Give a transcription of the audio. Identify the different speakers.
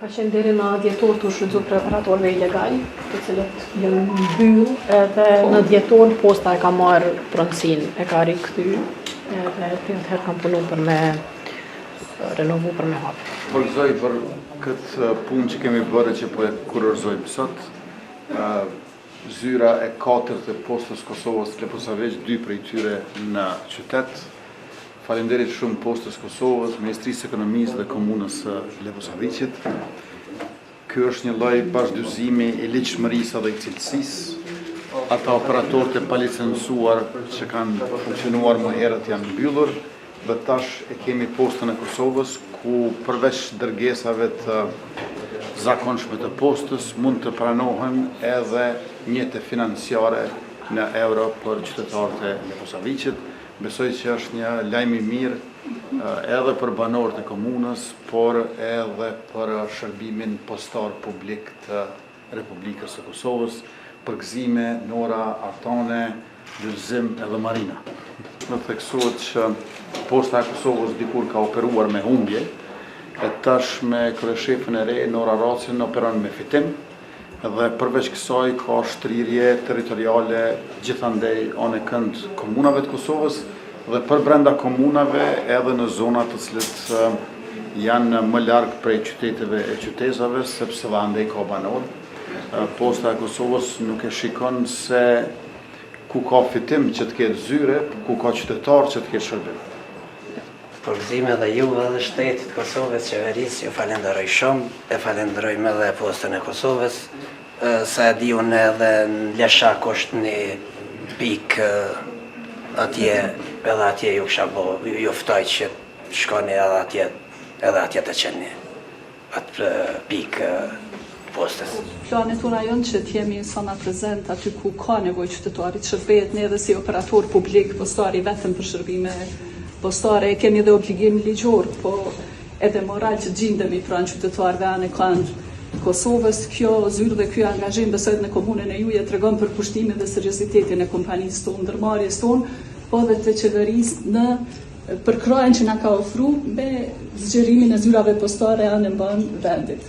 Speaker 1: Ka qenë deri në dhjetor të shfrytzuar për operatorëve ilegal, të cilët janë mbyll, edhe në dhjetor posta e ka marrë pronësinë, e ka rikthy, edhe herë kam punu për me renovu për me hapë.
Speaker 2: Përgëzoj për këtë punë që kemi bërë që po e kurorëzojmë sot. Zyra e 4 të postës Kosovës Leposaviç, 2 prej tyre në qytet. Faleminderit shumë postës Kosovës, Ministrisë Ekonomisë dhe Komunës së Leposaviçit. Ky është një lloj bashkëdyshimi i ligjshmërisë dhe i cilësisë. Ata operatorët e palicencuar që kanë funksionuar më herët janë mbyllur dhe tash e kemi postën e Kosovës ku përveç dërgesave të zakonshme të postës mund të pranohen edhe njëte financiare në euro për qytetarët e Leposaviçit. Besoj që është një lajm i mirë edhe për banorët e komunës, por edhe për shërbimin postar publik të Republikës së Kosovës, përgëzime, Nora, Artane, Lulzim edhe Marina. Më theksohet që posta e Kosovës dikur ka operuar me humbje, e tash me kryeshefën e re, Nora Racin, operon me fitim, dhe përveç kësaj ka shtrirje territoriale gjithandej anë kënd komunave të Kosovës dhe për brenda komunave edhe në zonat të cilët janë më larg prej qyteteve e qytetave, sepse dhe andej ka banor. Posta e Kosovës nuk e shikon se ku ka fitim që të ketë zyre, ku ka qytetar që të ketë shërbim.
Speaker 3: Përgëzime dhe juve dhe shtetit Kosovës, qeverisë, ju falenderoj shumë, e falenderojmë edhe postën e Kosovës, sa e di unë edhe në Leshak është një pikë atje, edhe atje ju kësha bo, ju ftoj që shkoni edhe atje të qeni, atë pikë postës.
Speaker 4: Planet tona jonë që t'jemi sana prezent aty ku ka nevoj qytetarit, shërbehet ne edhe si operator publik, postari vetëm për shërbime postare, kemi dhe obligim ligjor, po edhe moral që gjindemi pranë qytetarëve anë kanë Kosovës. Kjo zyrë dhe kjo angazhim besojt në komunën e juaj tregon për pushtimin dhe seriozitetin e kompanisë tonë, ndërmarrjes tonë, po dhe të qeverisë në përkrajen që na ka ofruar me zgjerimin e zyrave postare anë mban vendit.